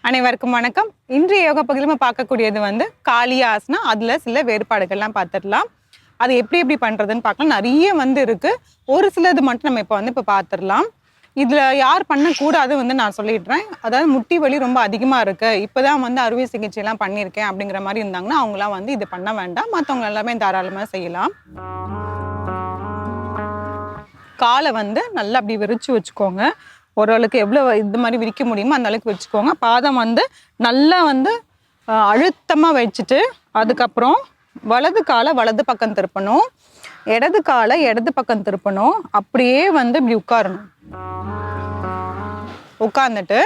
அனைவருக்கும் வணக்கம். இன்றைய யோகா பகுதியில் நம்ம பார்க்கக்கூடியது காளி ஆசனா. அதில் சில வேறுபாடுகள்லாம் பார்த்துடலாம். அது எப்படி பண்ணுறதுன்னு பார்க்கலாம். நிறைய இருக்குது. ஒரு சிலது மட்டும் நம்ம இப்போ பார்த்துடலாம். இதில் யார் பண்ணக்கூடாது நான் சொல்லிடுறேன். அதாவது முட்டி வலி ரொம்ப அதிகமாக இருக்குது, இப்போ தான் அறுவை சிகிச்சைலாம் பண்ணியிருக்கேன் அப்படிங்கிற மாதிரி இருந்தாங்கன்னா அவங்களாம் இது பண்ண வேண்டாம். மற்றவங்க எல்லாமே தாராளமாக செய்யலாம். காலை நல்லா அப்படி விரித்து வச்சுக்கோங்க. ஓரளவுக்கு எவ்வளோ இது மாதிரி விரிக்க முடியுமோ அந்த அளவுக்கு வச்சுக்கோங்க. பாதம் நல்லா அழுத்தமாக வச்சுட்டு அதுக்கப்புறம் வலது காலை வலது பக்கம் திருப்பணும், இடது காலை இடது பக்கம் திருப்பணும். அப்படியே இப்படி உட்காரணும். உட்கார்ந்துட்டு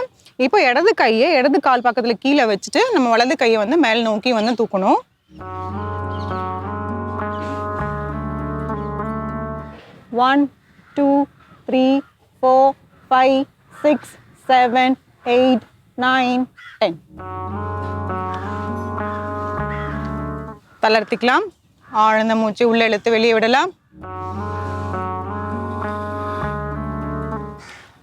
இப்போ இடது கையை இடது கால் பக்கத்தில் கீழே வச்சுட்டு நம்ம வலது கையை மேல் நோக்கி தூக்கணும். ஒன் 2 3 4 5 6 7 8 9 10. தளர்த்திக்கலாம். ஆழ்ந்த மூச்சு உள்ள இழுத்து வெளியே விடலாம்.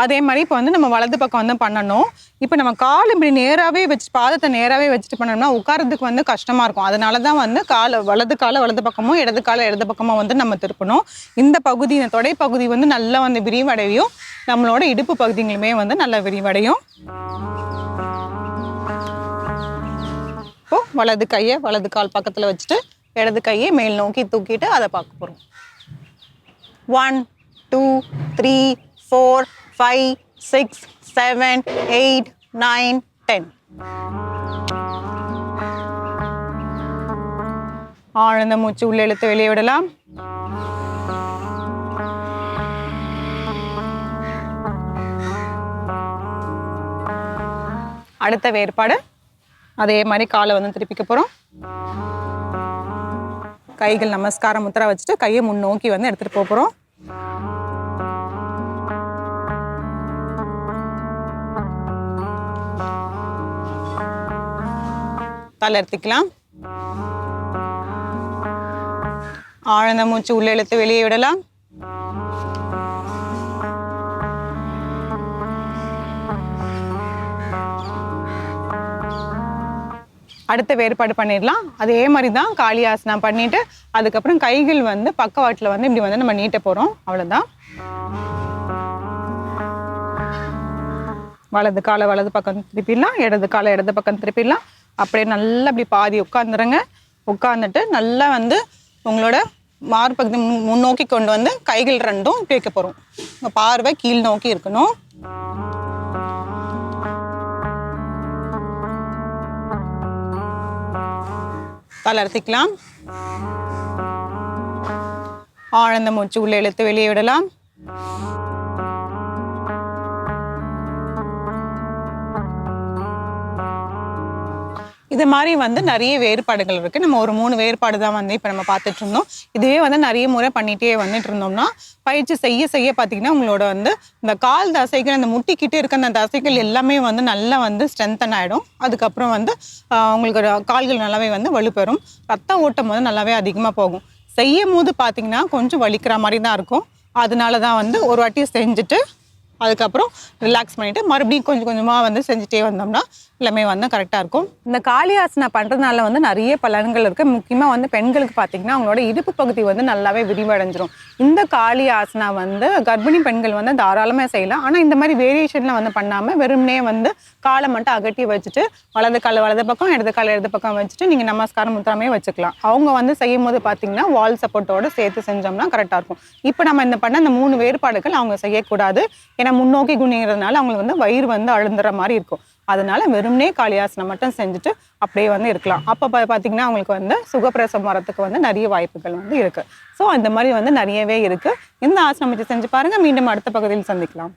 அதே மாதிரி இப்போ நம்ம வலது பக்கம் பண்ணணும். இப்போ நம்ம கால் இப்படி நேராகவே வச்சு பாதத்தை நேராகவே வச்சுட்டு பண்ணோம்னா உட்காரத்துக்கு கஷ்டமாக இருக்கும். அதனால தான் காலை வலது பக்கமும் இடது காலை இடது பக்கமும் நம்ம திருப்பணும். இந்த பகுதி இந்த தொடை பகுதி நல்லா விரிவடையும். நம்மளோட இடுப்பு பகுதிகளுமே நல்லா விரிவடையும். இப்போ வலது கையை வலது கால் பக்கத்தில் வச்சுட்டு இடது கையை மேல் நோக்கி தூக்கிட்டு அதை பார்க்க போகிறோம். 1 2 3 4 5 6 7 8 9 10. ஆழ்ந்த மூச்சு உள்ள இழுத்து வெளியே விடலாம். அடுத்த வேறுபாடு அதே மாதிரி காலை திருப்பிக்க போறோம். கைகள் நமஸ்கார முத்திரா வச்சுட்டு கையை முன்னோக்கி எடுத்துட்டு போறோம். தளர்த்திக்கலாம். ஆழ்ந்த மூச்சு உள்ள இழுத்து வெளியே விடலாம். அடுத்த வேறுபாடு பண்ணிடலாம். அதே மாதிரி தான் காளி ஆசனா பண்ணிட்டு அதுக்கப்புறம் கைகள் பக்கவாட்டில் இப்படி நம்ம நீட்ட போறோம். அவ்வளவுதான். வலது காலை வலது பக்கம் திருப்பிடலாம், இடது காலை இடது பக்கம் திருப்பிடலாம். அப்படியே நல்லா அப்படி பாதி உட்காந்துருங்க. உட்காந்துட்டு நல்லா உங்களோட மார்பகுதி முன்னோக்கி கொண்டு கைகள் ரெண்டும் இப்படி வைக்க போறோம். உங்க பார்வை கீழ் நோக்கி இருக்கணும். தளர்த்திக்கலாம். ஆழ்ந்த மூச்சு உள்ள இழுத்து வெளியே விடலாம். இது மாதிரி நிறைய வேறுபாடுகள் இருக்குது. நம்ம ஒரு 3 வேறுபாடு தான் இப்போ நம்ம பார்த்துட்டு இருந்தோம். இதுவே நிறைய முறை பண்ணிகிட்டே இருந்தோம்னா பயிற்சி செய்ய செய்ய பார்த்தீங்கன்னா உங்களோட இந்த கால் தசைகள் அந்த முட்டிக்கிட்டே இருக்க அந்த தசைகள் எல்லாமே நல்லா ஸ்ட்ரென்தன் ஆகிடும். அதுக்கப்புறம் உங்களுக்கு கால்கள் நல்லாவே வலுப்பெறும். ரத்த ஓட்டம் நல்லாவே அதிகமாக போகும். செய்யும் போது பார்த்தீங்கன்னா கொஞ்சம் வலிக்கிற மாதிரி தான் இருக்கும். அதனால தான் ஒரு வாட்டி செஞ்சுட்டு அதுக்கப்புறம் ரிலாக்ஸ் பண்ணிவிட்டு மறுபடியும் கொஞ்சம் கொஞ்சமாக செஞ்சுட்டே வந்தோம்னா எல்லாமே கரெக்டாக இருக்கும். இந்த காளி ஆசனா பண்ணுறதுனால நிறைய பலன்கள் இருக்குது. முக்கியமாக பெண்களுக்கு பார்த்திங்கன்னா அவங்களோட இடுப்பு பகுதி நல்லாவே விரிவடைஞ்சிரும். இந்த காளி ஆசனா கர்ப்பிணி பெண்கள் தாராளமாக செய்யலாம். ஆனால் இந்த மாதிரி வேரியேஷனில் பண்ணாமல் வெறுமனே காலை மட்டும் அகட்டி வச்சுட்டு வலது காலை வலது பக்கம் இடது காலை இடது பக்கம் வச்சுட்டு நீங்கள் நமஸ்காரம் முத்திராமே வச்சுக்கலாம். அவங்க செய்யும் போது பார்த்திங்கன்னா வால் சப்போர்ட்டோடு சேர்த்து செஞ்சோம்னா கரெக்டாக இருக்கும். இப்போ நம்ம இந்த பண்ண இந்த 3 வேறுபாடுகள் அவங்க செய்யக்கூடாது. ஏன்னா முன்னோக்கி குனிங்கிறதுனால அவங்களுக்கு வயிறு அழுந்துற மாதிரி இருக்கும். அதனால வெறுமனே காளியாசனம் மட்டும் செஞ்சுட்டு அப்படியே இருக்கலாம். அப்போ பார்த்தீங்கன்னா அவங்களுக்கு சுகப்பிரசவம் வரத்துக்கு நிறைய வாய்ப்புகள் இருக்கு. ஸோ இந்த மாதிரி நிறையவே இருக்கு. இந்த ஆசனம் வச்சு செஞ்சு பாருங்க. மீண்டும் அடுத்த பகுதியில் சந்திக்கலாம்.